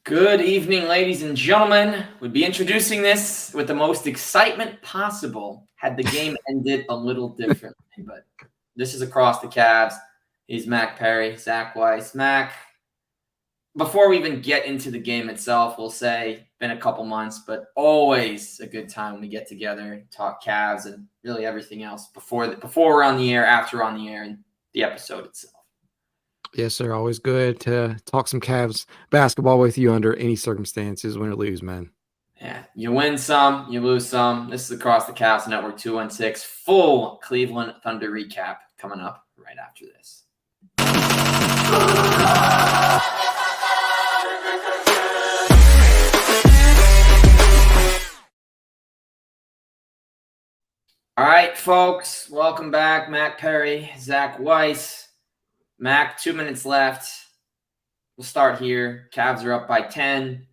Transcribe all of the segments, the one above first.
Good evening, ladies and gentlemen. We'd be introducing this with the most excitement possible had the game ended a little differently. But this is Across the Cavs. He's Mack Perry, Zach Weiss. Mac, before we even get into the game itself, we'll say been a couple months, but always a good time when we get together, talk Cavs and really everything else before we're on the air, after we're on the air, and the episode itself. Yes, sir. Always good to talk some Cavs basketball with you under any circumstances, win or lose, man. Yeah, you win some, you lose some. This is Across the Cavs Network 216, full Cleveland Thunder recap coming up right after this. All right, folks, welcome back. Mack Perry, Zach Weiss. Mac, 2 minutes left. We'll start here. Cavs are up by 10.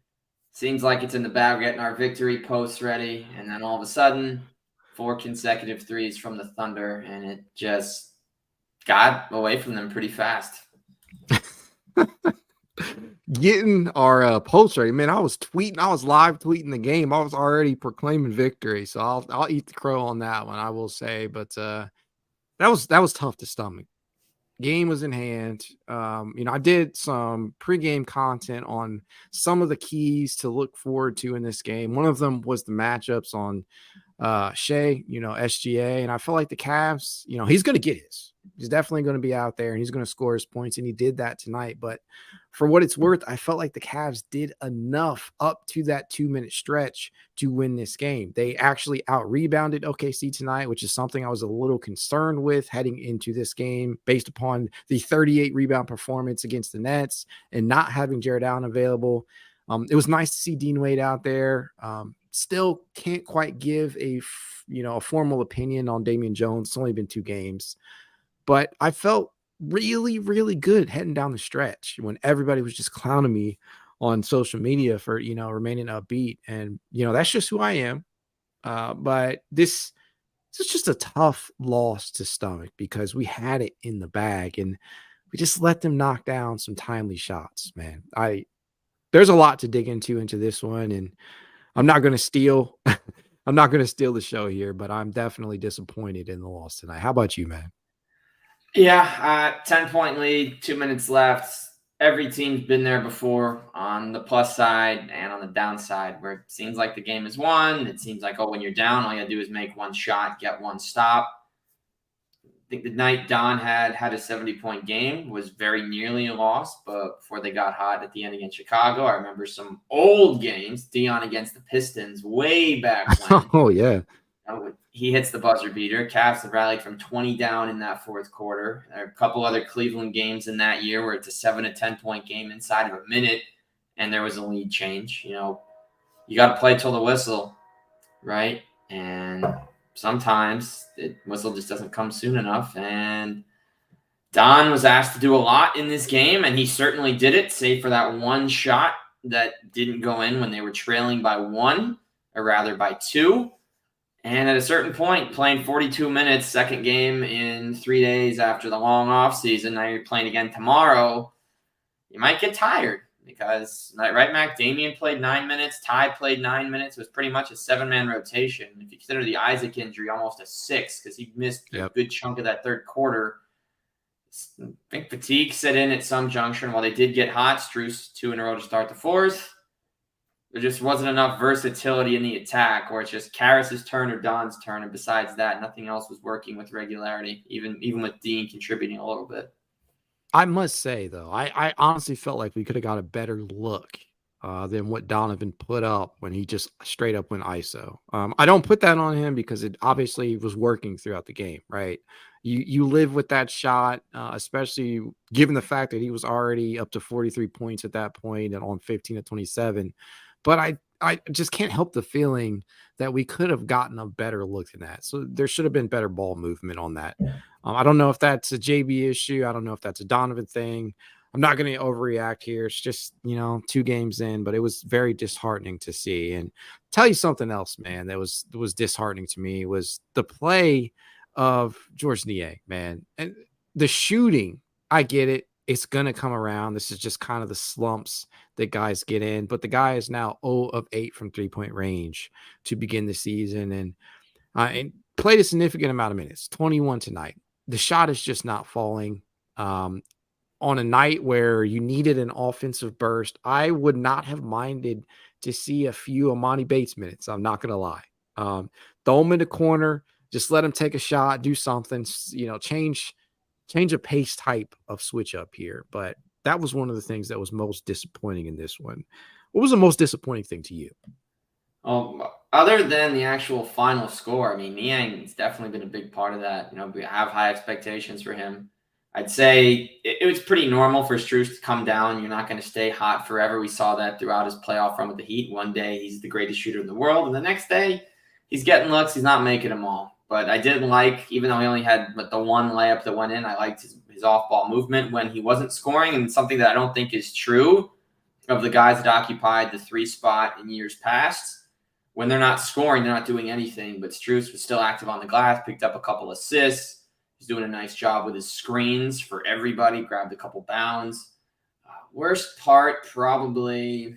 Seems like it's in the bag. We're getting our victory posts ready. And then all of a sudden, 4 consecutive threes from the Thunder. And it just got away from them pretty fast. Getting our posts ready. Man, I was live tweeting the game. I was already proclaiming victory. So I'll eat the crow on that one, I will say. But that was tough to stomach. Game was in hand. I did some pregame content on some of the keys to look forward to in this game. One of them was the matchups on Shea, SGA. And I felt like the Cavs, he's going to get his. He's definitely going to be out there and he's going to score his points. And he did that tonight. But for what it's worth, I felt like the Cavs did enough up to that 2-minute stretch to win this game. They actually out-rebounded OKC tonight, which is something I was a little concerned with heading into this game based upon the 38 rebound performance against the Nets and not having Jared Allen available. It was nice to see Dean Wade out there. Still can't quite give a formal opinion on Damian Jones. It's only been 2 games. But I felt really, really good heading down the stretch when everybody was just clowning me on social media for, remaining upbeat. And, that's just who I am. But this is just a tough loss to stomach because we had it in the bag and we just let them knock down some timely shots, man. There's a lot to dig into this one, and I'm not going to steal. I'm not going to steal the show here, but I'm definitely disappointed in the loss tonight. How about you, man? Yeah, 10-point lead, 2 minutes left. Every team's been there before on the plus side and on the downside where it seems like the game is won. It seems like, when you're down, all you got to do is make one shot, get one stop. I think the night Don had a 70-point game was very nearly a loss, but before they got hot at the end against Chicago, I remember some old games, Dion against the Pistons way back when. Oh, yeah. He hits the buzzer beater. Cavs have rallied from 20 down in that fourth quarter. There are a couple other Cleveland games in that year where it's a 7 to 10-point game inside of a minute, and there was a lead change. You got to play till the whistle, right? And sometimes the whistle just doesn't come soon enough. And Don was asked to do a lot in this game, and he certainly did it, save for that one shot that didn't go in when they were trailing by 1, or rather by 2. And at a certain point, playing 42 minutes, second game in 3 days after the long off season, now you're playing again tomorrow, you might get tired because, right, Mac, Damian played 9 minutes, Ty played 9 minutes. It was pretty much a 7-man rotation. If you consider the Isaac injury, almost a 6 because he missed a good chunk of that third quarter. I think fatigue set in at some juncture, and while they did get hot, Strus 2 in a row to start the fourth. There just wasn't enough versatility in the attack where it's just Karas's turn or Don's turn. And besides that, nothing else was working with regularity, even with Dean contributing a little bit. I must say, though, I honestly felt like we could have got a better look than what Donovan put up when he just straight up went ISO. I don't put that on him because it obviously was working throughout the game, right? You live with that shot, especially given the fact that he was already up to 43 points at that point and on 15 to 27. But I just can't help the feeling that we could have gotten a better look than that. So there should have been better ball movement on that. I don't know if that's a JB issue. I don't know if that's a Donovan thing. I'm not going to overreact here. It's just, 2 games in, but it was very disheartening to see. And tell you something else, man, that was disheartening to me was the play of Georges Niang, man. And the shooting, I get it. It's going to come around. This is just kind of the slumps that guys get in. But the guy is now 0 of 8 from 3-point range to begin the season, and played a significant amount of minutes, 21 tonight. The shot is just not falling. On a night where you needed an offensive burst, I would not have minded to see a few Amani Bates minutes. I'm not going to lie. Throw him in the corner, just let him take a shot, do something, change a pace type of switch up here. But that was one of the things that was most disappointing in this one. What was the most disappointing thing to you? Other than the actual final score, I mean, Niang's definitely been a big part of that. We have high expectations for him. I'd say it was pretty normal for Strus to come down. You're not going to stay hot forever. We saw that throughout his playoff run with the Heat. One day he's the greatest shooter in the world, and the next day he's getting looks. He's not making them all. But I did like, even though he only had the one layup that went in, I liked his off-ball movement when he wasn't scoring, and something that I don't think is true of the guys that occupied the 3 spot in years past. When they're not scoring, they're not doing anything. But Strus was still active on the glass, picked up a couple assists. He's doing a nice job with his screens for everybody, grabbed a couple bounds. Worst part, probably,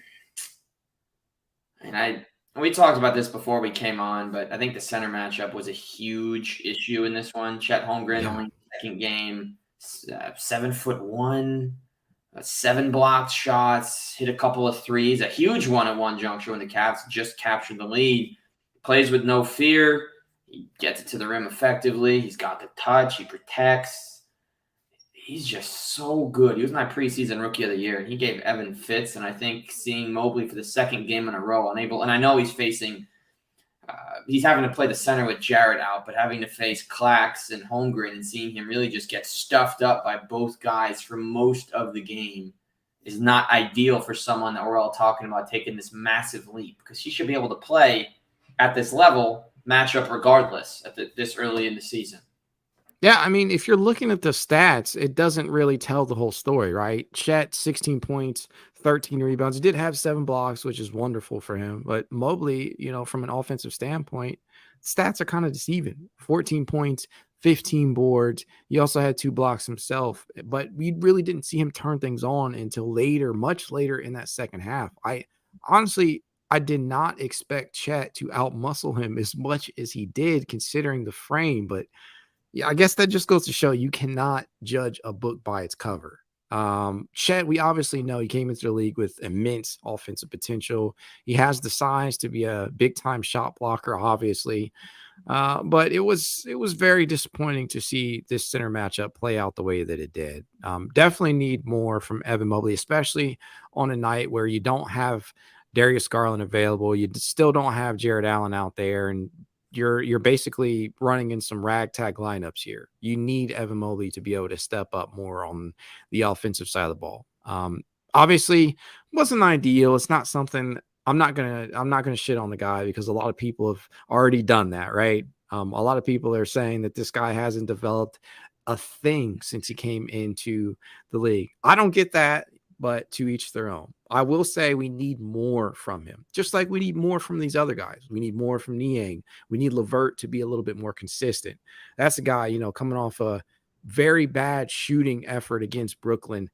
and we talked about this before we came on, but I think the center matchup was a huge issue in this one. Chet Holmgren, only second game, 7'1", 7 blocked shots, hit a couple of threes, a huge one at one juncture when the Cavs just captured the lead. Plays with no fear. He gets it to the rim effectively. He's got the touch. He protects. He's just so good. He was my preseason rookie of the year, and he gave Evan fits. And I think seeing Mobley for the second game in a row unable, and I know he's facing, he's having to play the center with Jarrett out, but having to face Clax and Holmgren and seeing him really just get stuffed up by both guys for most of the game is not ideal for someone that we're all talking about taking this massive leap, because he should be able to play at this level matchup regardless at this early in the season. Yeah, I mean, if you're looking at the stats, it doesn't really tell the whole story, right? Chet, 16 points, 13 rebounds. He did have 7 blocks, which is wonderful for him. But Mobley, from an offensive standpoint, stats are kind of deceiving. 14 points, 15 boards. He also had 2 blocks himself. But we really didn't see him turn things on until later, much later in that second half. I did not expect Chet to outmuscle him as much as he did, considering the frame. But yeah, I guess that just goes to show you cannot judge a book by its cover. Chet, we obviously know he came into the league with immense offensive potential. He has the size to be a big-time shot blocker, obviously. But it was very disappointing to see this center matchup play out the way that it did. Definitely need more from Evan Mobley, especially on a night where you don't have Darius Garland available. You still don't have Jared Allen out there, and you're basically running in some ragtag lineups here. You need Evan Mobley to be able to step up more on the offensive side of the ball. Obviously, wasn't ideal. It's not something I'm not gonna shit on the guy, because a lot of people have already done that, right? A lot of people are saying that this guy hasn't developed a thing since he came into the league. I don't get that, but to each their own. I will say we need more from him, just like we need more from these other guys. We need more from Niang. We need Levert to be a little bit more consistent. That's a guy, coming off a very bad shooting effort against Brooklyn,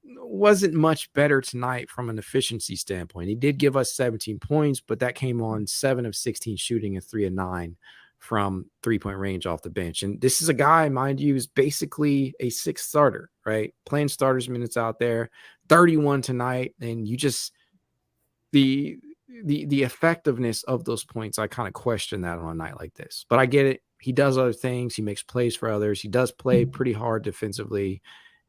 wasn't much better tonight from an efficiency standpoint. He did give us 17 points, but that came on 7 of 16 shooting and 3 of 9 from 3-point range off the bench. And this is a guy, mind you, is basically a 6th starter, right? Playing starters minutes out there, 31 tonight. And you just, the effectiveness of those points, I kind of question that on a night like this. But I get it. He does other things. He makes plays for others. He does play pretty hard defensively,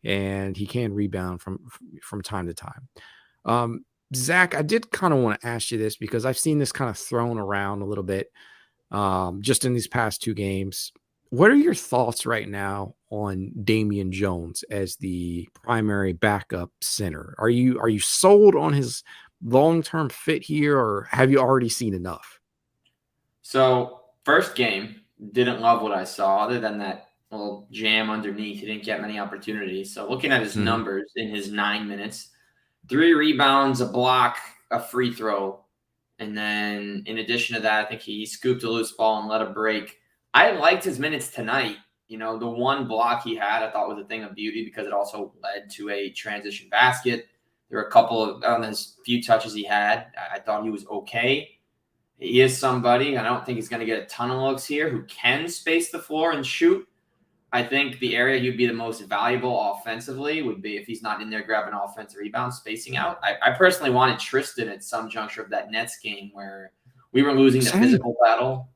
and he can rebound from time to time. Zach, I did kind of want to ask you this, because I've seen this kind of thrown around a little bit just in these past 2 games. What are your thoughts right now on Damian Jones as the primary backup center? Are you sold on his long-term fit here, or have you already seen enough? So first game, didn't love what I saw other than that little jam underneath. He didn't get many opportunities. So looking at his numbers in his 9 minutes, 3 rebounds, a block, a free throw. And then in addition to that, I think he scooped a loose ball and let a break. I liked his minutes tonight, The one block he had I thought was a thing of beauty because it also led to a transition basket. There were a couple of, on those few touches he had, I thought he was okay. He is somebody, I don't think he's going to get a ton of looks here, who can space the floor and shoot. I think the area he'd be the most valuable offensively would be if he's not in there grabbing offensive rebounds, spacing out. I personally wanted Tristan at some juncture of that Nets game where we were losing the physical battle.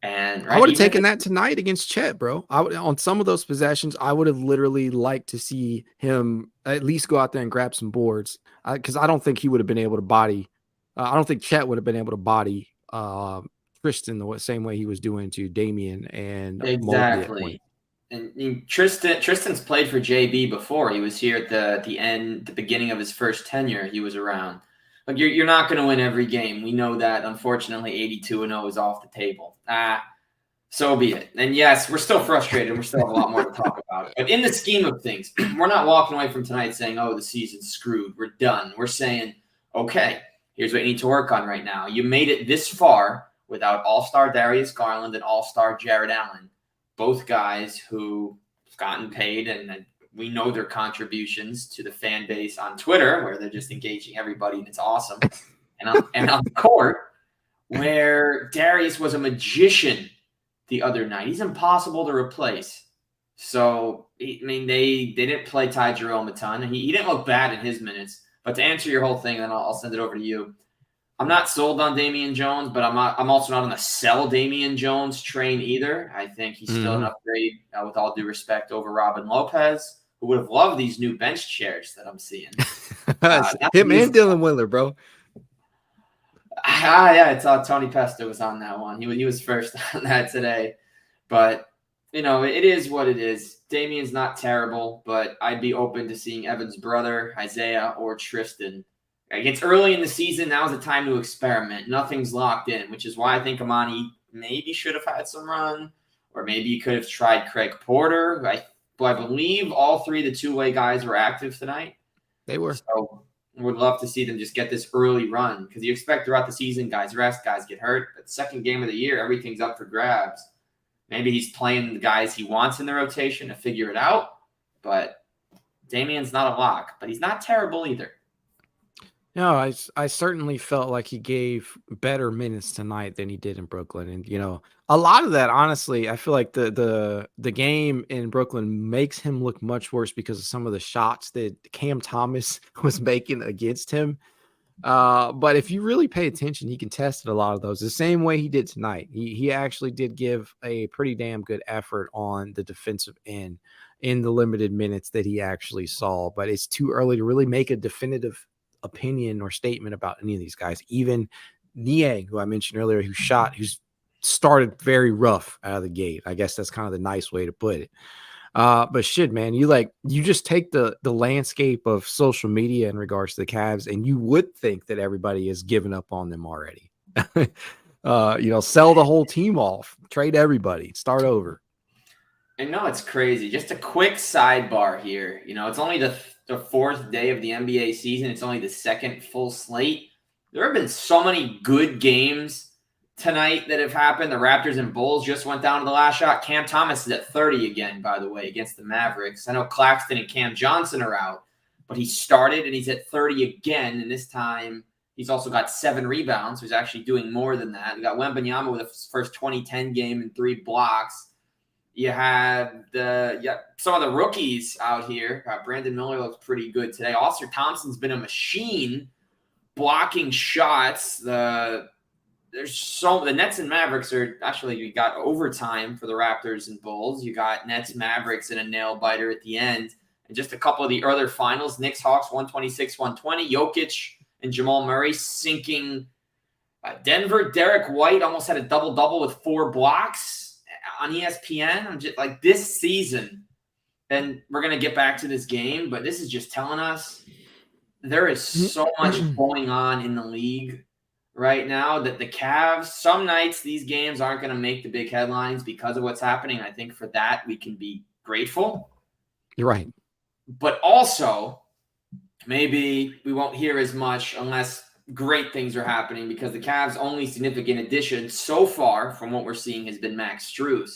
And I would have taken that tonight against Chet, bro. On some of those possessions, I would have literally liked to see him at least go out there and grab some boards, because I don't think he would have been able to body. I don't think Chet would have been able to body Tristan the same way he was doing to Damian and exactly. And Tristan's played for JB before. He was here at the beginning of his first tenure. He was around. Like you're not going to win every game. We know that. Unfortunately, 82-0 is off the table. So be it. And yes, we're still frustrated. We still have a lot more to talk about. But in the scheme of things, we're not walking away from tonight saying, "Oh, the season's screwed. We're done." We're saying, "Okay, here's what you need to work on right now. You made it this far without All-Star Darius Garland and All-Star Jared Allen, both guys who have gotten paid and we know their contributions to the fan base on Twitter, where they're just engaging everybody, and it's awesome. And on the court, where Darius was a magician the other night. He's impossible to replace. So, I mean, they didn't play Ty Jerome a ton. He didn't look bad in his minutes. But to answer your whole thing, then I'll send it over to you. I'm not sold on Damian Jones, but I'm also not on the sell Damian Jones train either. I think he's still an upgrade, with all due respect, over Robin Lopez, who would have loved these new bench chairs that I'm seeing. Him and Dylan Windler, bro. Yeah, it's Tony Pesto was on that one. He was first on that today. But, it is what it is. Damian's not terrible, but I'd be open to seeing Evan's brother, Isaiah, or Tristan. It's early in the season. Now's the time to experiment. Nothing's locked in, which is why I think Amani maybe should have had some run, or maybe he could have tried Craig Porter. I believe all three of the two-way guys were active tonight. They were. So would love to see them just get this early run, because you expect throughout the season guys rest, guys get hurt. But second game of the year, everything's up for grabs. Maybe he's playing the guys he wants in the rotation to figure it out. But Damian's not a lock, but he's not terrible either. No, I certainly felt like he gave better minutes tonight than he did in Brooklyn. And, a lot of that, honestly, I feel like the game in Brooklyn makes him look much worse because of some of the shots that Cam Thomas was making against him. But if you really pay attention, he contested a lot of those the same way he did tonight. He actually did give a pretty damn good effort on the defensive end in the limited minutes that he actually saw. But it's too early to really make a definitive opinion or statement about any of these guys. Even Niang, who I mentioned earlier, who's started very rough out of the gate. I guess that's kind of the nice way to put it. But shit, man, you just take the landscape of social media in regards to the Cavs, and you would think that everybody has given up on them already. Sell the whole team off, trade everybody, start over. I know it's crazy. Just a quick sidebar here. It's only the fourth day of the NBA season. It's only the second full slate. There have been so many good games tonight that have happened. The Raptors and Bulls just went down to the last shot. Cam Thomas is at 30 again, by the way, against the Mavericks. I know Claxton and Cam Johnson are out, but he started and he's at 30 again. And this time he's also got 7 rebounds. So he's actually doing more than that. We got Wembanyama with his first 20-10 game and 3 blocks. You have some of the rookies out here. Brandon Miller looks pretty good today. Austin Thompson's been a machine blocking shots. The Nets and Mavericks are actually, you got overtime for the Raptors and Bulls. You got Nets Mavericks and a nail biter at the end. And just a couple of the other finals, Knicks Hawks 126-120. Jokic and Jamal Murray sinking Denver. Derek White almost had a double-double with 4 blocks on ESPN. I'm just like, this season, and we're going to get back to this game, but this is just telling us there is so much going on in the league right now that the Cavs, some nights these games aren't going to make the big headlines because of what's happening. I think for that we can be grateful. You're right. But also, maybe we won't hear as much unless great things are happening, because the Cavs' only significant addition so far from what we're seeing has been Max Strus.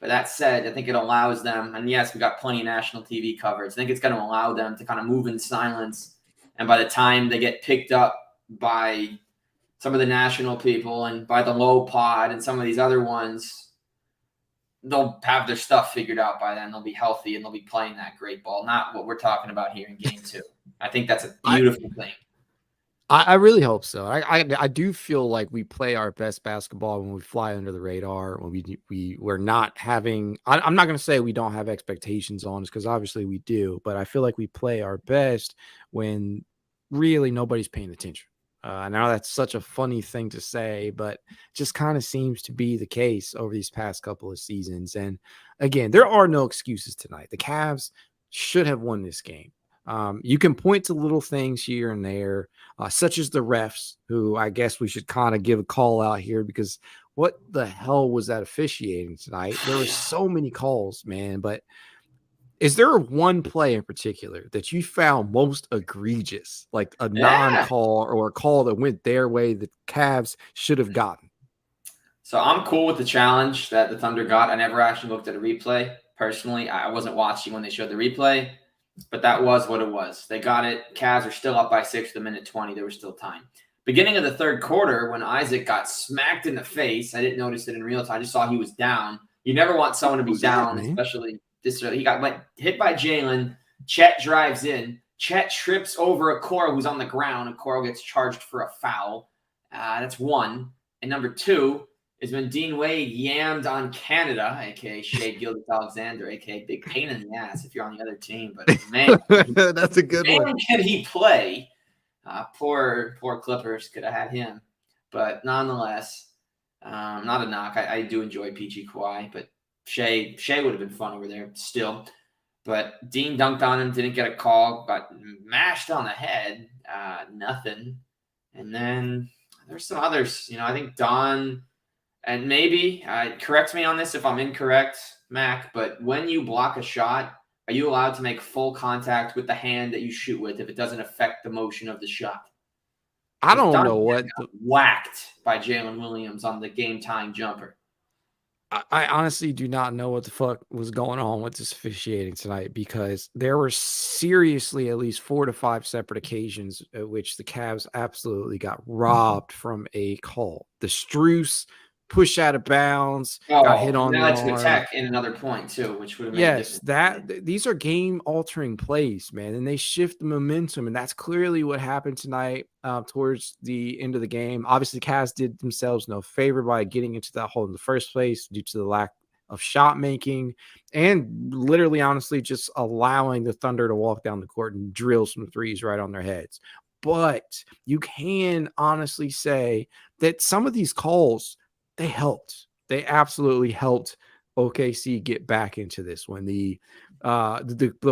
But that said, I think it allows them, and yes, we got plenty of national TV coverage. I think it's going to allow them to kind of move in silence. And by the time they get picked up by some of the national people and by the low pod and some of these other ones, they'll have their stuff figured out by then. They'll be healthy and they'll be playing that great ball, not what we're talking about here in game 2. I think that's a beautiful thing. I really hope so. I do feel like we play our best basketball when we fly under the radar, when we're not having. I'm not going to say we don't have expectations on us, because obviously we do, but I feel like we play our best when really nobody's paying attention. I know that's such a funny thing to say, but just kind of seems to be the case over these past couple of seasons. And again, there are no excuses tonight. The Cavs should have won this game. You can point to little things here and there, such as the refs, who I guess we should kind of give a call out here, because what the hell was that officiating tonight? There were so many calls, man. But is there one play in particular that you found most egregious, like a non-call or a call that went their way that Cavs should have gotten? So I'm cool with the challenge that the Thunder got. I never actually looked at a replay. Personally, I wasn't watching when they showed the replay. But that was what it was. They got it. Cavs are still up by 6 with a minute 20. There was still time. Beginning of the third quarter, when Isaac got smacked in the face, I didn't notice it in real time. I just saw he was down. You never want someone to be down, especially this early. He got hit by Jalen. Chet drives in. Chet trips over Okoro, who's on the ground. Okoro gets charged for a foul. That's one. And number 2 is when Dean Wade yammed on Canada, a.k.a. Shea Gilgeous-Alexander, a.k.a. big pain in the ass if you're on the other team. But, man, that's a good one. Can he play? Poor Clippers could have had him. But nonetheless, not a knock. I do enjoy PG Kawhi, but Shea would have been fun over there still. But Dean dunked on him, didn't get a call, got mashed on the head, nothing. And then there's some others. I think Don – and maybe, correct me on this if I'm incorrect, Mac, but when you block a shot, are you allowed to make full contact with the hand that you shoot with if it doesn't affect the motion of the shot? I don't know what got whacked by Jalen Williams on the game-tying jumper. I honestly do not know what the fuck was going on with this officiating tonight, because there were seriously at least 4 to 5 separate occasions at which the Cavs absolutely got robbed from a call. The Strus push out of bounds, got hit on the arm. Tech in another point too, which would have made these are game-altering plays, man, and they shift the momentum, and that's clearly what happened tonight towards the end of the game. Obviously, the Cavs did themselves no favor by getting into that hole in the first place due to the lack of shot making, and literally, honestly, just allowing the Thunder to walk down the court and drill some threes right on their heads. But you can honestly say that some of these calls, they helped. They absolutely helped OKC get back into this one. The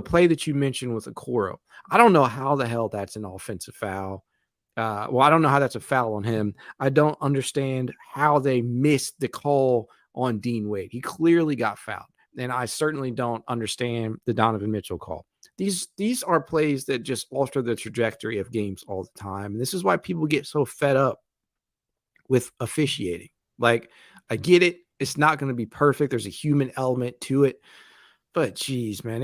play that you mentioned with Okoro, I don't know how the hell that's an offensive foul. I don't know how that's a foul on him. I don't understand how they missed the call on Dean Wade. He clearly got fouled. And I certainly don't understand the Donovan Mitchell call. These are plays that just alter the trajectory of games all the time. And this is why people get so fed up with officiating. Like, I get it. It's not going to be perfect. There's a human element to it. But geez, man,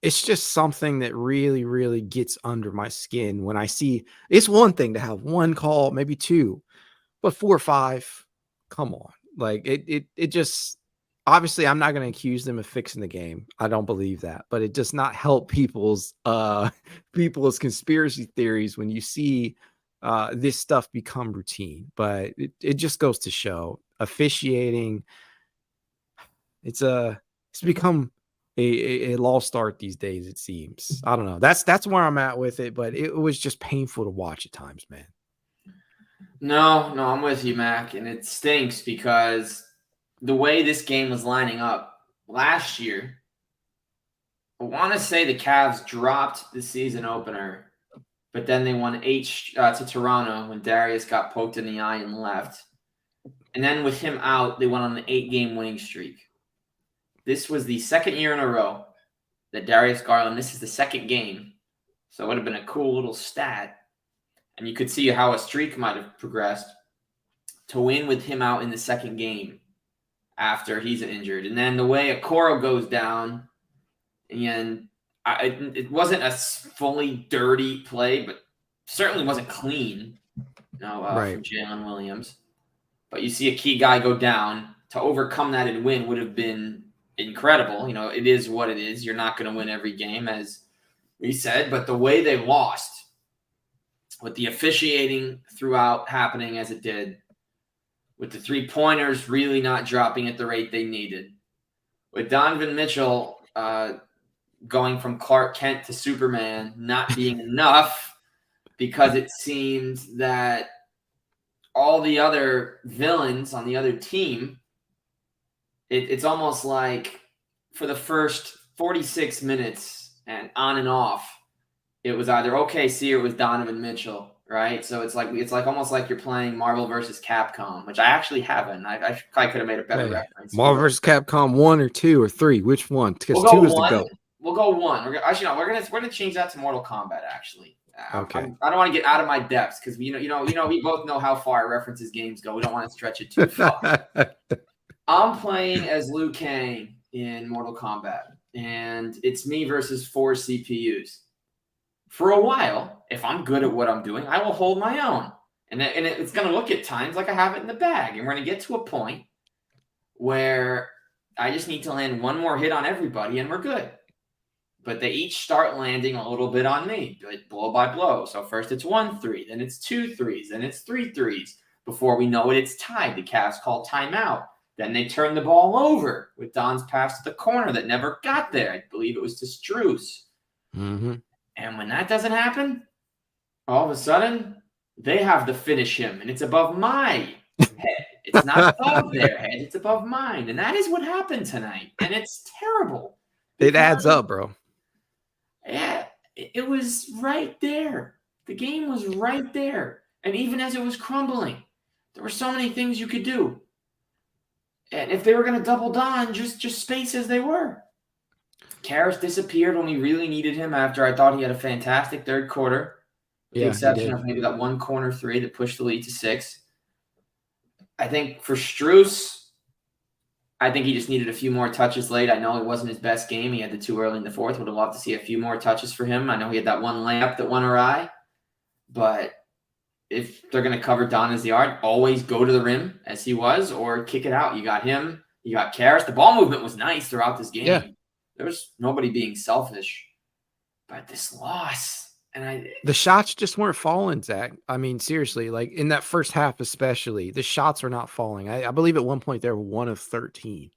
it's just something that really, really gets under my skin when I see. It's one thing to have one call, maybe 2, but 4 or 5, come on. Like, it just, obviously I'm not going to accuse them of fixing the game. I don't believe that, but it does not help people's conspiracy theories when you see this stuff become routine. But it just goes to show officiating. It's become a lost art these days, it seems. I don't know. That's where I'm at with it, but it was just painful to watch at times, man. No, I'm with you, Mac, and it stinks because the way this game was lining up last year, I want to say the Cavs dropped the season opener, but then they won 8 to Toronto when Darius got poked in the eye and left. And then with him out, they went on an 8-game winning streak. This was the second year in a row that Darius Garland, this is the second game, so it would have been a cool little stat. And you could see how a streak might have progressed to win with him out in the second game after he's injured. And then the way Okoro goes down, and it wasn't a fully dirty play, but certainly wasn't clean, Right. from Jalen Williams. But you see a key guy go down, to overcome that and win would have been incredible. It is what it is. You're not going to win every game, as we said, but the way they lost, with the officiating throughout happening as it did, with the three-pointers really not dropping at the rate they needed, with Donovan Mitchell going from Clark Kent to Superman not being enough, because it seemed that all the other villains on the other team, it's almost like for the first 46 minutes and on and off, it was either OKC or it was Donovan Mitchell, right? So it's like almost like you're playing Marvel versus Capcom, which I actually haven't. I probably could have made a better reference. Marvel vs. Capcom 1 or 2 or 3? Which one? Because We'll 2 is one. the GOAT. We'll go 1. We're gonna change that to Mortal Kombat. Actually, Okay. I don't want to get out of my depths, because we both know how far references games go. We don't want to stretch it too far. I'm playing as Liu Kang in Mortal Kombat, and it's me versus 4 CPUs. For a while, if I'm good at what I'm doing, I will hold my own. And it's going to look at times like I have it in the bag. And we're going to get to a point where I just need to land one more hit on everybody, and we're good. But they each start landing a little bit on me, blow by blow. So first it's 1-3, then it's 2-3s, then it's 3-3s. Before we know it, it's tied. The Cavs call timeout. Then they turn the ball over with Don's pass to the corner that never got there. I believe it was to Strus. Mm-hmm. And when that doesn't happen, all of a sudden, they have to finish him, and it's above my head. It's not above their head. It's above mine. And that is what happened tonight. And it's terrible. It adds up, bro. Yeah, it was right there. The game was right there. And even as it was crumbling, there were so many things you could do. And if they were going to double Don, just space as they were. Karras disappeared when we really needed him, after I thought he had a fantastic third quarter, with the exception of maybe that one corner 3 that pushed the lead to 6. I think for Strus, I think he just needed a few more touches late. I know it wasn't his best game. He had the 2 early in the fourth. Would have loved to see a few more touches for him. I know he had that one layup that went awry. But if they're going to cover Don as the yard, always go to the rim as he was, or kick it out. You got him. You got Karras. The ball movement was nice throughout this game. Yeah. There was nobody being selfish. But this loss, the shots just weren't falling, Zach. I mean, seriously, like in that first half especially, the shots are not falling. I believe at one point they were 1 of 13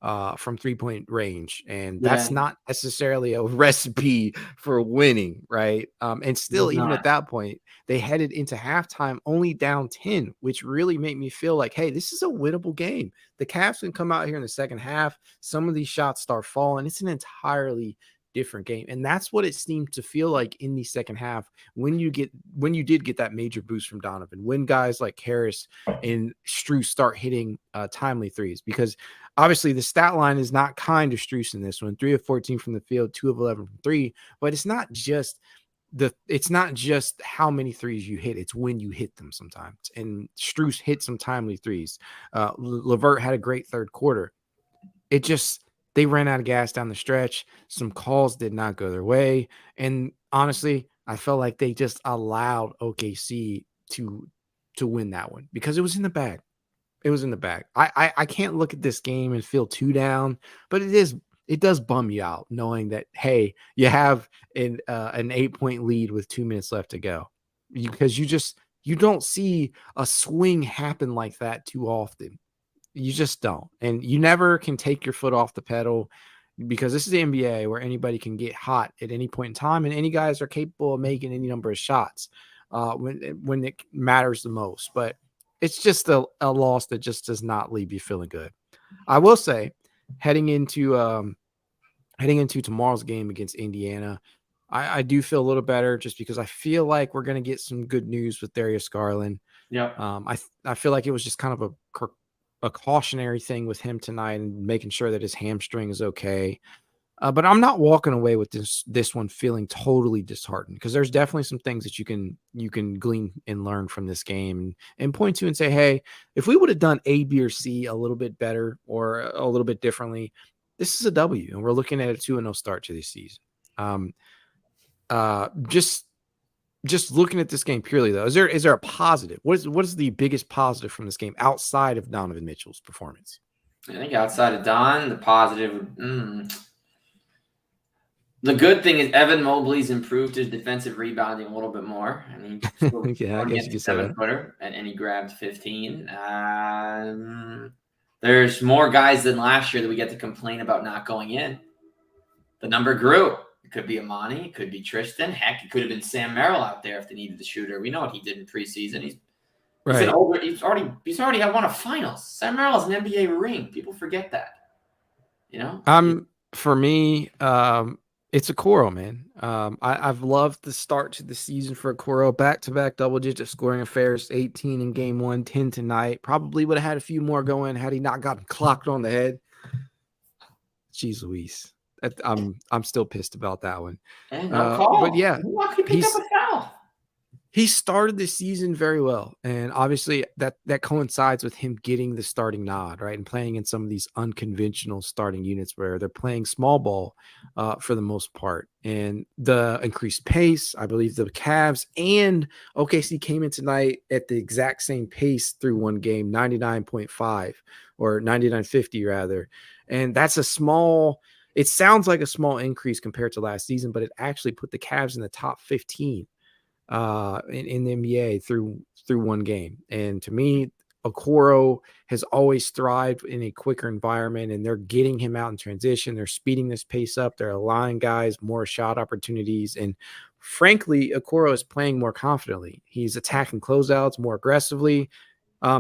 from 3-point range, and that's not necessarily a recipe for winning, right? And still, even at that point, they headed into halftime only down 10, which really made me feel like, hey, this is a winnable game. The Cavs can come out here in the second half. Some of these shots start falling. It's an entirely different game, and that's what it seemed to feel like in the second half when you did get that major boost from Donovan, when guys like Karras and Strus start hitting timely threes, because obviously the stat line is not kind to Strus in this one. 3 of 14 from the field, 2 of 11 from 3, but it's not just how many threes you hit, it's when you hit them sometimes. And Strus hit some timely threes. LeVert had a great third quarter. They ran out of gas down the stretch. Some calls did not go their way. And honestly, I felt like they just allowed OKC to win that one because it was in the bag. It was in the bag. I can't look at this game and feel too down, but it does bum you out knowing that, hey, you have an 8-point lead with 2 minutes left to go, because you don't see a swing happen like that too often. You just don't. And you never can take your foot off the pedal, because this is the NBA where anybody can get hot at any point in time, and any guys are capable of making any number of shots when it matters the most. But it's just a loss that just does not leave you feeling good. I will say, heading into tomorrow's game against Indiana, I do feel a little better, just because I feel like we're going to get some good news with Darius Garland. Yeah. I feel like it was just kind of a cautionary thing with him tonight, and making sure that his hamstring is okay. But I'm not walking away with this one feeling totally disheartened, because there's definitely some things that you can glean and learn from this game, and point to and say, hey, if we would have done A, B, or C a little bit better or a little bit differently, this is a W, and we're looking at a 2-0 start to this season. Um, just looking at this game purely, though, is there a positive? What is the biggest positive from this game outside of Donovan Mitchell's performance? I think outside of Don, the positive. The good thing is Evan Mobley's improved his defensive rebounding a little bit more. I mean, Yeah, I guess you could say that. 7-footer, and he grabbed 15. There's more guys than last year that we get to complain about not going in. The number grew. It could be Amani. It could be Tristan. Heck, it could have been Sam Merrill out there if they needed the shooter. We know what he did in preseason. He's Right. He's already had won a finals. Sam Merrill has an NBA ring. People forget that. For me, it's Okoro, man. I've loved the start to the season for Okoro. Back-to-back double-digit scoring affairs, 18 in game 1, 10 tonight. Probably would have had a few more going had he not gotten clocked on the head. Jeez Louise. I'm still pissed about that one. And no call. But yeah, he picked up a foul. He started the season very well, and obviously that coincides with him getting the starting nod, right, and playing in some of these unconventional starting units where they're playing small ball for the most part. And the increased pace, I believe the Cavs and OKC came in tonight at the exact same pace through one game, 99.5 or 99.50 rather, and that's a small. It sounds like a small increase compared to last season, but it actually put the Cavs in the top 15 in the NBA through one game. And to me, Okoro has always thrived in a quicker environment, and they're getting him out in transition. They're speeding this pace up. They're allowing guys more shot opportunities. And frankly, Okoro is playing more confidently. He's attacking closeouts more aggressively.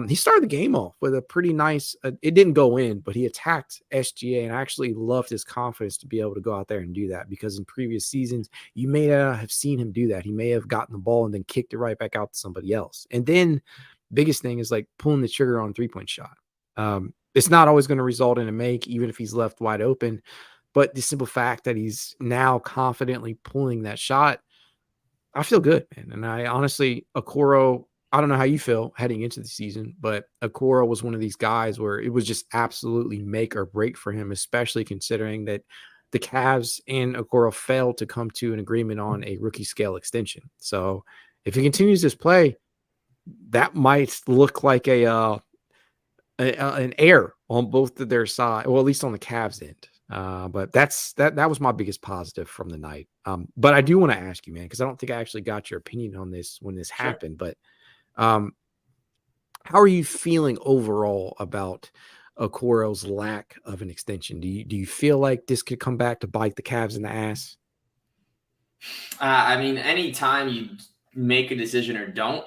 He started the game off with a pretty nice, it didn't go in, but he attacked SGA, and I actually loved his confidence to be able to go out there and do that, because in previous seasons, you may have seen him do that. He may have gotten the ball and then kicked it right back out to somebody else. And then biggest thing is like pulling the trigger on 3-point shot. It's not always going to result in a make, even if he's left wide open, but the simple fact that he's now confidently pulling that shot, I feel good, man. And I honestly, Okoro, I don't know how you feel heading into the season, but Okoro was one of these guys where it was just absolutely make or break for him, especially considering that the Cavs and Okoro failed to come to an agreement on a rookie scale extension. So if he continues this play, that might look like an error on both of their side, or at least on the Cavs end. But that was my biggest positive from the night. But I do want to ask you, man, because I don't think I actually got your opinion on this when this happened, but how are you feeling overall about Okoro's lack of an extension? Do you feel like this could come back to bite the Cavs in the ass? I mean, anytime you make a decision or don't,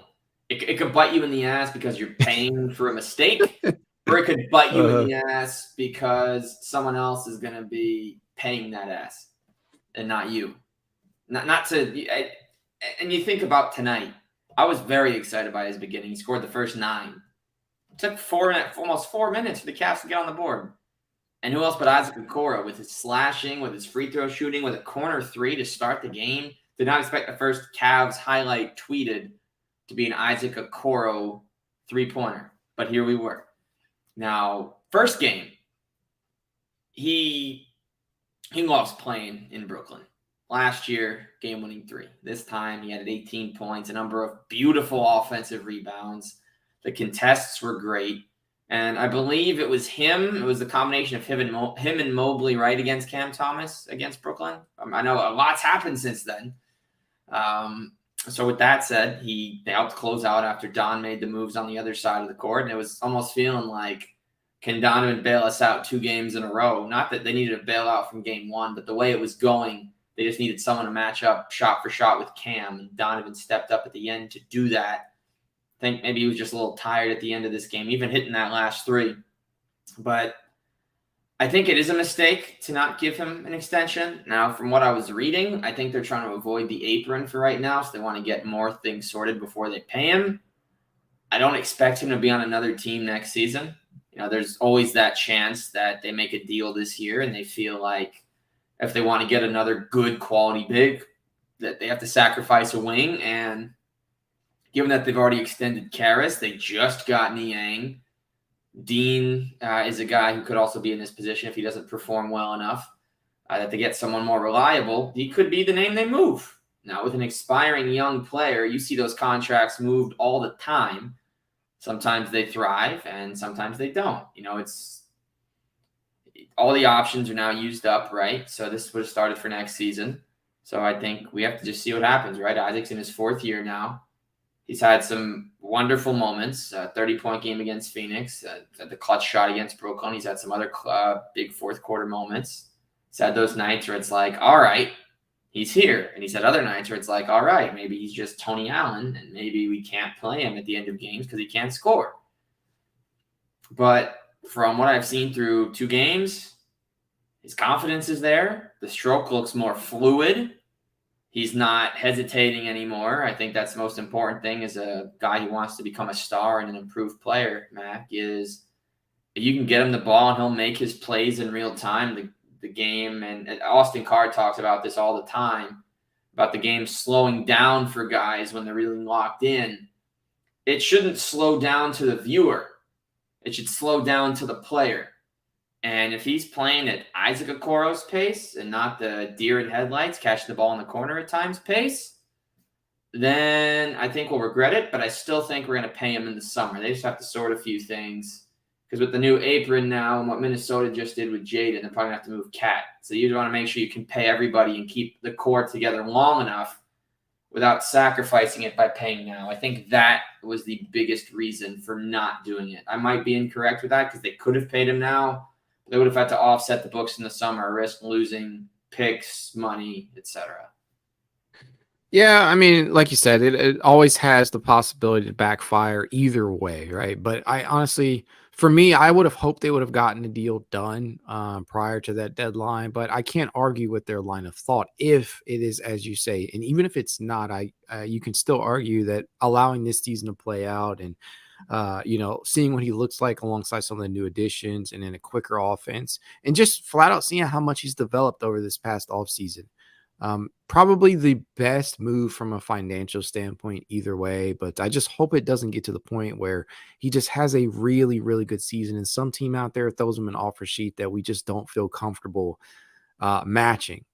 it could bite you in the ass because you're paying for a mistake, or it could bite you in the ass because someone else is going to be paying that ass and not you. Not to, and you think about tonight. I was very excited by his beginning. He scored the first 9. It took almost 4 minutes for the Cavs to get on the board. And who else but Isaac Okoro, with his slashing, with his free throw shooting, with a corner 3 to start the game. Did not expect the first Cavs highlight tweeted to be an Isaac Okoro 3-pointer. But here we were. Now, first game, he loves playing in Brooklyn. Last year, game-winning 3. This time, he had 18 points, a number of beautiful offensive rebounds. The contests were great. And I believe it was him. It was the combination of him and Mobley, right, against Cam Thomas against Brooklyn. I know a lot's happened since then. So with that said, they helped close out after Don made the moves on the other side of the court. And it was almost feeling like, can Donovan bail us out 2 games in a row? Not that they needed a bailout from game 1, but the way it was going, they just needed someone to match up shot for shot with Cam. And Donovan stepped up at the end to do that. I think maybe he was just a little tired at the end of this game, even hitting that last 3. But I think it is a mistake to not give him an extension. Now, from what I was reading, I think they're trying to avoid the apron for right now, so they want to get more things sorted before they pay him. I don't expect him to be on another team next season. There's always that chance that they make a deal this year and they feel like if they want to get another good quality big, that they have to sacrifice a wing. And given that they've already extended Karras, they just got Niang. Dean is a guy who could also be in this position if he doesn't perform well enough. That they get someone more reliable, he could be the name they move. Now, with an expiring young player, you see those contracts moved all the time. Sometimes they thrive, and sometimes they don't. It's all the options are now used up, right? So this would have started for next season. So I think we have to just see what happens, right? Isaac's in his 4th year now. He's had some wonderful moments, 30-point game against Phoenix, the clutch shot against Brooklyn. He's had some other big fourth-quarter moments. He's had those nights where it's like, all right, he's here. And he's had other nights where it's like, all right, maybe he's just Tony Allen, and maybe we can't play him at the end of games because he can't score. But from what I've seen through 2 games, his confidence is there. The stroke looks more fluid. He's not hesitating anymore. I think that's the most important thing as a guy who wants to become a star and an improved player, Mac, is if you can get him the ball and he'll make his plays in real time. The game, and Austin Carr talks about this all the time, about the game slowing down for guys when they're really locked in. It shouldn't slow down to the viewer. It should slow down to the player. And if he's playing at Isaac Okoro's pace and not the deer in headlights, catching the ball in the corner at times pace, then I think we'll regret it. But I still think we're going to pay him in the summer. They just have to sort a few things. Because with the new apron now and what Minnesota just did with Jaden, they're probably going to have to move Cat. So you want to make sure you can pay everybody and keep the core together long enough without sacrificing it by paying now. I think that was the biggest reason for not doing it. I might be incorrect with that because they could have paid him now. They would have had to offset the books in the summer, risk losing picks, money, etc. Yeah, I mean, like you said, it always has the possibility to backfire either way, right? But I honestly, for me, I would have hoped they would have gotten a deal done prior to that deadline. But I can't argue with their line of thought if it is as you say, and even if it's not, you can still argue that allowing this season to play out and seeing what he looks like alongside some of the new additions and in a quicker offense and just flat out seeing how much he's developed over this past offseason. Probably the best move from a financial standpoint either way, but I just hope it doesn't get to the point where he just has a really, really good season and some team out there throws him an offer sheet that we just don't feel comfortable matching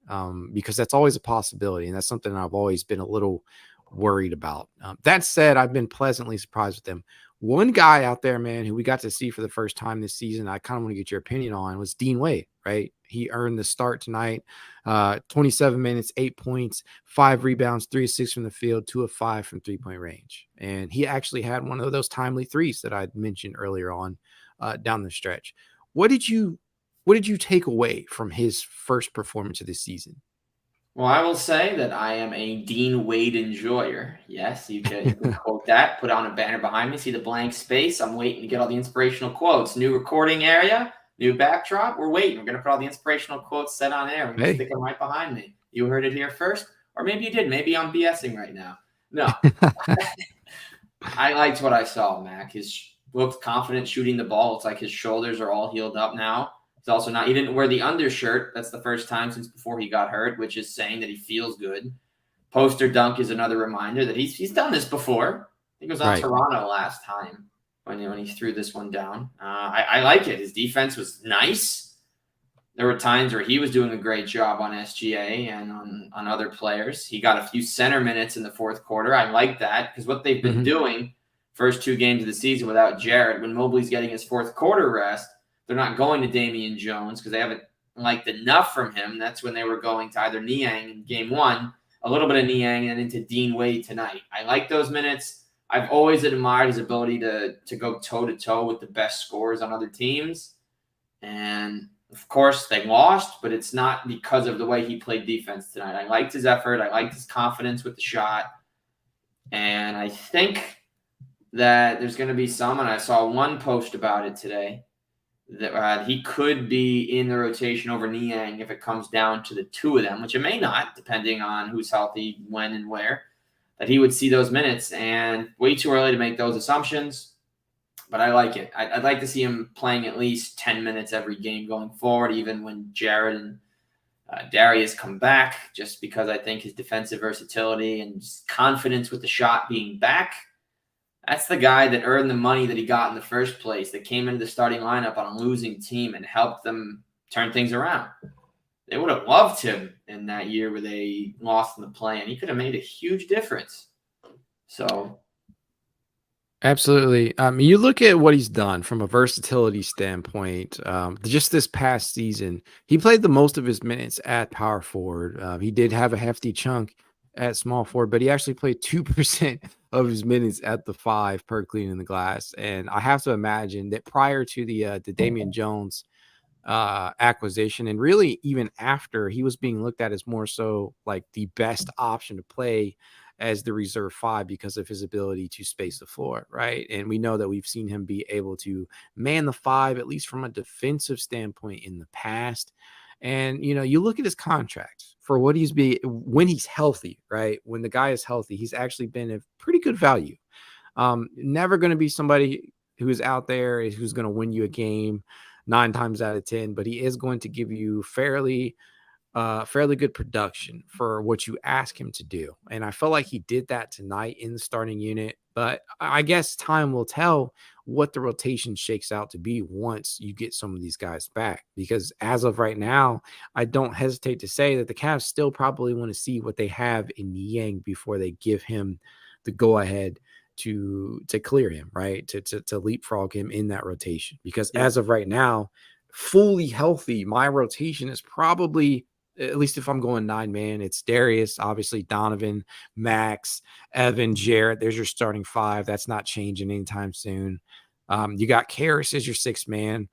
because that's always a possibility. And that's something I've always been a little worried about. That said, I've been pleasantly surprised with them. One guy out there, man, who we got to see for the first time this season, I kind of want to get your opinion on, was Dean Wade, right? He earned the start tonight, 27 minutes, 8 points, 5 rebounds, 3 of 6 from the field, 2 of 5 from three-point range. And he actually had one of those timely threes that I mentioned earlier on down the stretch. What did you take away from his first performance of this season? Well, I will say that I am a Dean Wade enjoyer. Yes, you can quote that, put on a banner behind me, see the blank space. I'm waiting to get all the inspirational quotes. New recording area, new backdrop. We're waiting. We're going to put all the inspirational quotes set on air. We're going to stick them right behind me. You heard it here first, or maybe you did. Maybe I'm BSing right now. No. I liked what I saw, Mac. He looked confident shooting the ball. It's like his shoulders are all healed up now. He's also he didn't wear the undershirt. That's the first time since before he got hurt, which is saying that he feels good. Poster dunk is another reminder that he's done this before. I think it was on Toronto last time when he threw this one down. I like it. His defense was nice. There were times where he was doing a great job on SGA and on other players. He got a few center minutes in the fourth quarter. I like that because what they've been doing first 2 games of the season without Jarrett, when Mobley's getting his fourth quarter rest, they're not going to Damian Jones because they haven't liked enough from him. That's when they were going to either Niang in game 1, a little bit of Niang, and into Dean Wade tonight. I like those minutes. I've always admired his ability to go toe-to-toe with the best scorers on other teams. And, of course, they lost, but it's not because of the way he played defense tonight. I liked his effort. I liked his confidence with the shot. And I think that there's going to be some, and I saw one post about it today, that he could be in the rotation over Niang if it comes down to the 2 of them, which it may not, depending on who's healthy, when, and where, that he would see those minutes. And way too early to make those assumptions, but I like it. I'd like to see him playing at least 10 minutes every game going forward, even when Jared and Darius come back just because I think his defensive versatility and confidence with the shot being back. That's the guy that earned the money that he got in the first place, that came into the starting lineup on a losing team and helped them turn things around. They would have loved him in that year where they lost in the play, and he could have made a huge difference. So Absolutely. You look at what he's done from a versatility standpoint. Just this past season, he played the most of his minutes at power forward. He did have a hefty chunk at small forward, but he actually played 2% of his minutes at the 5 per cleaning the glass. And I have to imagine that prior to the Damian Jones acquisition, and really even after, he was being looked at as more so like the best option to play as the reserve 5 because of his ability to space the floor, right? And we know that we've seen him be able to man the 5, at least from a defensive standpoint, in the past. And you look at his contract for what when he's healthy, right? When the guy is healthy, he's actually been a pretty good value. Never going to be somebody who is out there who's going to win you a game 9 times out of 10, but he is going to give you fairly good production for what you ask him to do. And I felt like he did that tonight in the starting unit, but I guess time will tell what the rotation shakes out to be once you get some of these guys back, because as of right now, I don't hesitate to say that the Cavs still probably want to see what they have in Yang before they give him the go ahead to clear him, right? To leapfrog him in that rotation. Because as of right now, fully healthy, my rotation is probably, at least if I'm going 9-man, it's Darius, obviously Donovan, Max, Evan, Jarrett. There's your starting 5. That's not changing anytime soon. You got Karras as your 6-man.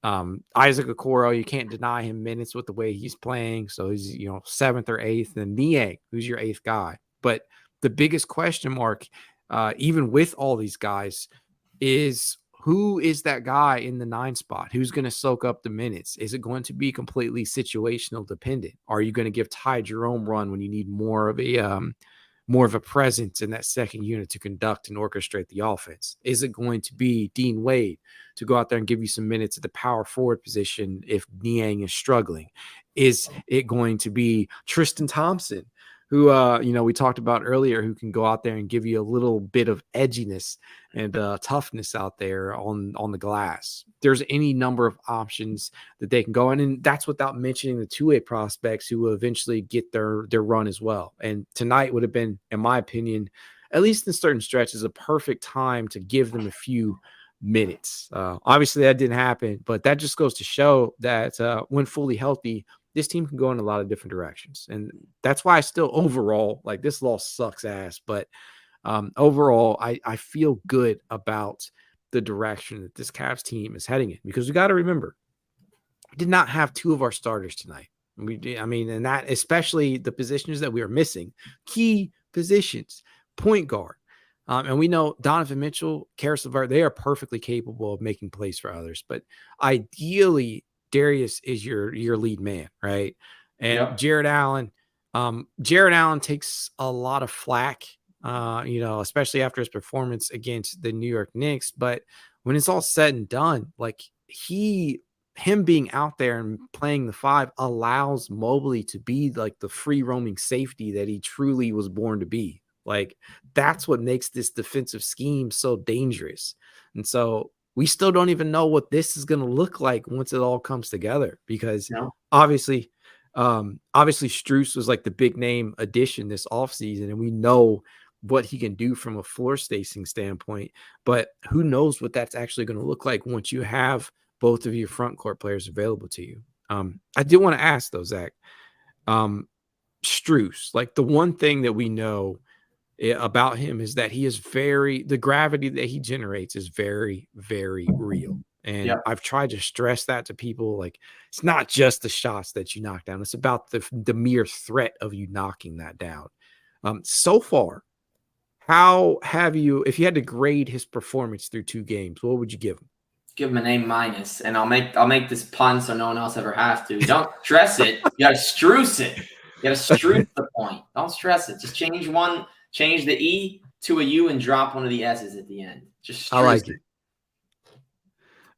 Isaac Okoro, you can't deny him minutes with the way he's playing. So he's 7th or 8th. And Niang, who's your 8th guy. But the biggest question mark, even with all these guys, is who is that guy in the 9 spot? Who's going to soak up the minutes? Is it going to be completely situational dependent? Are you going to give Ty Jerome run when you need more of a presence in that second unit to conduct and orchestrate the offense? Is it going to be Dean Wade to go out there and give you some minutes at the power forward position if Niang is struggling? Is it going to be Tristan Thompson, who we talked about earlier, who can go out there and give you a little bit of edginess and toughness out there on the glass? There's any number of options that they can go in, and that's without mentioning the two-way prospects who will eventually get their run as well. And tonight would have been, in my opinion, at least in certain stretches, a perfect time to give them a few minutes. Obviously, that didn't happen, but that just goes to show that when fully healthy, this team can go in a lot of different directions. And that's why I still overall, like, this loss sucks ass, but overall, I feel good about the direction that this Cavs team is heading in, because we got to remember, we did not have 2 of our starters tonight. And that, especially the positions that we are missing, key positions, point guard. And we know Donovan Mitchell, Karras LeVert, they are perfectly capable of making plays for others. But ideally, Darius is your lead man, right? And Jared Allen takes a lot of flack, especially after his performance against the New York Knicks. But when it's all said and done, like, him being out there and playing the 5 allows Mobley to be like the free roaming safety that he truly was born to be. Like, that's what makes this defensive scheme so dangerous. And so we still don't even know what this is going to look like once it all comes together, because obviously Strus was like the big name addition this offseason, and we know what he can do from a floor spacing standpoint, but who knows what that's actually going to look like once you have both of your front court players available to you. I did want to ask though, Zach, Strus, like, the one thing that we know about him is that the gravity that he generates is very, very real. And I've tried to stress that to people. Like, it's not just the shots that you knock down. It's about the mere threat of you knocking that down. So far, how have you, if you had to grade his performance through 2 games, what would you give him? Give him an A-, and I'll make this pun so no one else ever has to. Don't stress it. You gotta Strus it. You gotta Strus the point. Don't stress it. Just change the E to a U and drop one of the S's at the end. Just I like it.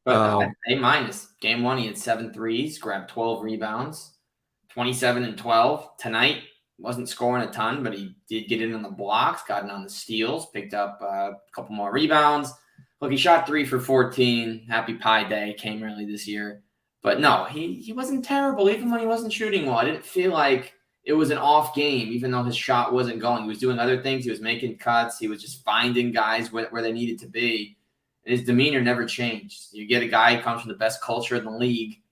But A-. Game 1, he had 7 threes, grabbed 12 rebounds. 27 and 12 tonight. Wasn't scoring a ton, but he did get in on the blocks, got in on the steals, picked up a couple more rebounds. Look, he shot 3 for 14. Happy Pie Day came early this year. But no, he wasn't terrible, even when he wasn't shooting well. I didn't feel like it was an off game, even though his shot wasn't going. He was doing other things. He was making cuts. He was just finding guys where they needed to be. And his demeanor never changed. You get a guy who comes from the best culture in the league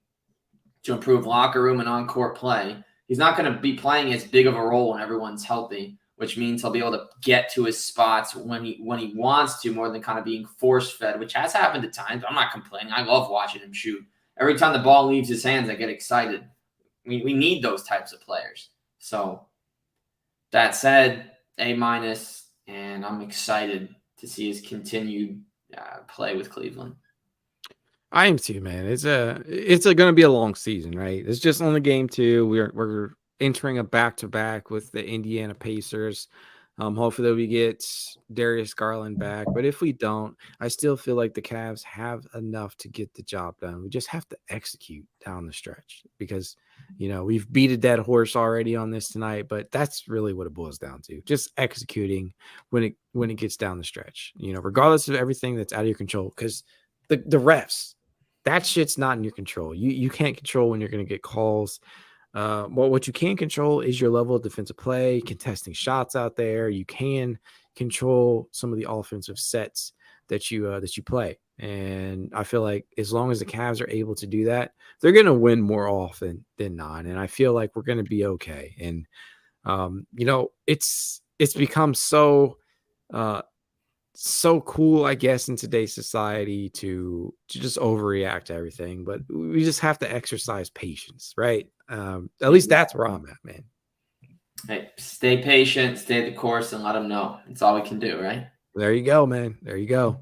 to improve locker room and on-court play. He's not going to be playing as big of a role when everyone's healthy, which means he'll be able to get to his spots when he wants to, more than kind of being force-fed, which has happened at times. I'm not complaining. I love watching him shoot. Every time the ball leaves his hands, I get excited. We need those types of players. So that said, A-, and I'm excited to see his continued play with Cleveland. I am too, man. It's going to be a long season, right? It's just only game 2. We're entering a back-to-back with the Indiana Pacers. Hopefully we get Darius Garland back, but if we don't, I still feel like the Cavs have enough to get the job done. We just have to execute down the stretch because, we've beat a dead horse already on this tonight, but that's really what it boils down to. Just executing when it gets down the stretch, regardless of everything that's out of your control, because the refs, that shit's not in your control. You can't control when you're going to get calls. Well, what you can control is your level of defensive play, contesting shots out there. You can control some of the offensive sets that you play. And I feel like as long as the Cavs are able to do that, they're going to win more often than not. And I feel like we're going to be okay. And, it's become so cool, I guess, in today's society to just overreact to everything, but we just have to exercise patience, right? At least that's where I'm at, man. Hey, stay patient, stay the course, and let them know. That's all we can do, right? There you go, man. There you go.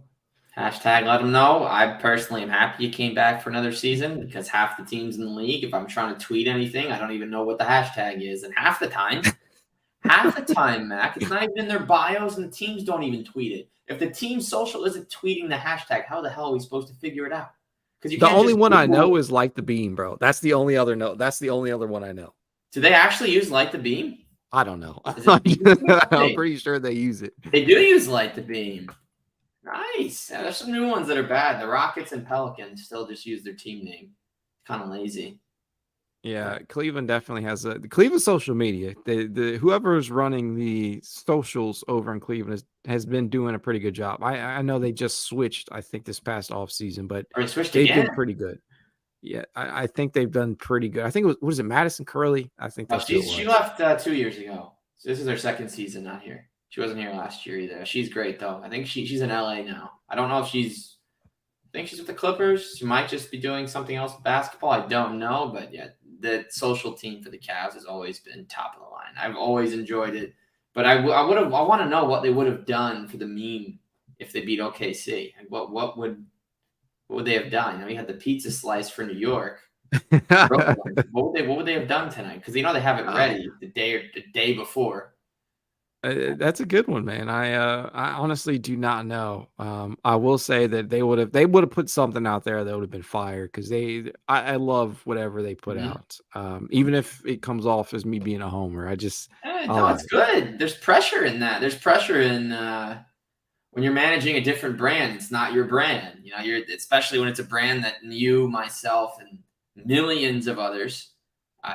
Hashtag let them know. I personally am happy you came back for another season because half the teams in the league, if I'm trying to tweet anything, I don't even know what the hashtag is. And half the time, Mac, it's not even in their bios, and the teams don't even tweet it. If the team social isn't tweeting the hashtag, how the hell are we supposed to figure it out? Because the only one I know is Light the Beam, bro. That's the only other That's the only other one I know. Do they actually use Light the Beam? I don't know. I'm pretty sure they use it. They do use Light the Beam. Nice. Yeah, there's some new ones that are bad. The Rockets and Pelicans still just use their team name. Kind of lazy. Yeah, Cleveland definitely has the Cleveland social media. The whoever is running the socials over in Cleveland has been doing a pretty good job. I know they just switched, I think, this past off season, but they've been pretty good. Yeah, I think they've done pretty good. I think it was it Madison Curley? I think she left 2 years ago. So this is her second season not here. She wasn't here last year either. She's great though. I think she's in LA now. I don't know if I think she's with the Clippers. She might just be doing something else with basketball. I don't know, but yeah, the social team for the Cavs has always been top of the line. I've always enjoyed it, but I want to know what they would have done for the meme if they beat OKC. What would they have done? We had the pizza slice for New York. What would they have done tonight? Because they have it ready the day before. That's a good one, man. I honestly do not know. I will say that they would have put something out there that would have been fire because I love whatever they put out. Even if it comes off as me being a homer, it's good. There's pressure in that. There's pressure in when you're managing a different brand. It's not your brand. You're especially when it's a brand that you, myself, and millions of others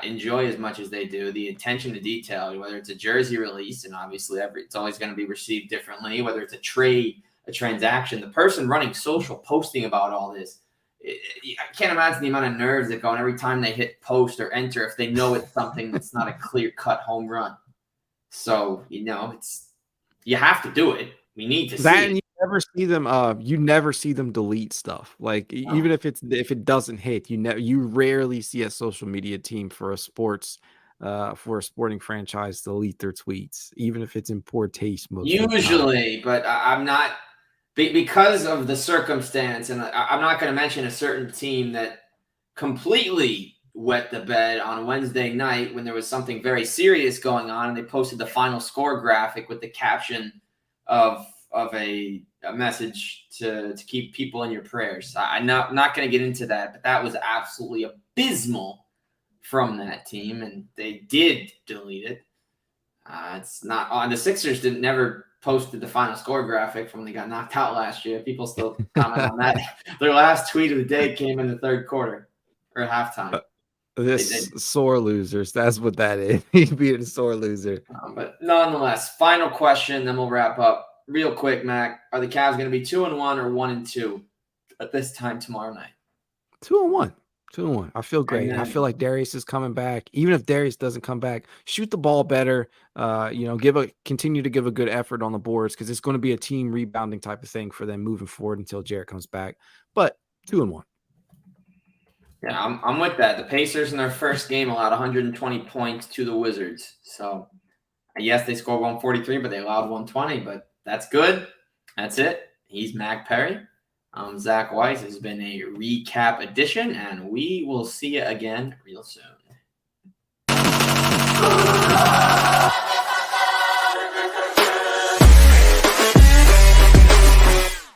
enjoy as much as they do. The attention to detail, whether it's a jersey release, and obviously it's always going to be received differently, whether it's a trade, a transaction, the person running social posting about all this, I can't imagine the amount of nerves that go on every time they hit post or enter if they know it's something that's not a clear-cut home run. So, you have to do it. We need to see it. You never see them delete stuff. Like even if it doesn't hit, you rarely see a social media team for a sporting franchise delete their tweets, even if it's in poor taste. Usually, but I'm not because of the circumstance, and I'm not going to mention a certain team that completely wet the bed on Wednesday night when there was something very serious going on, and they posted the final score graphic with the caption of a message to keep people in your prayers. I'm not going to get into that, but that was absolutely abysmal from that team, and they did delete it. It's not on. The Sixers didn't never posted the final score graphic from when they got knocked out last year. People still comment on that. Their last tweet of the day came in the third quarter or halftime. This sore losers. That's what that is. He's being a sore loser. But nonetheless, final question, then we'll wrap up real quick. Mac, are the Cavs going to be 2-1 or 1-2 at this time tomorrow night? 2-1. 2-1. I feel great. Then, I feel like Darius is coming back. Even if Darius doesn't come back, shoot the ball better. Continue to give a good effort on the boards because it's going to be a team rebounding type of thing for them moving forward until Jarrett comes back. But 2-1. Yeah, I'm with that. The Pacers in their first game allowed 120 points to the Wizards. So, yes, they scored 143, but they allowed 120. But that's good. That's it. He's Mack Perry. Zach Weiss has been a recap edition, and we will see you again real soon.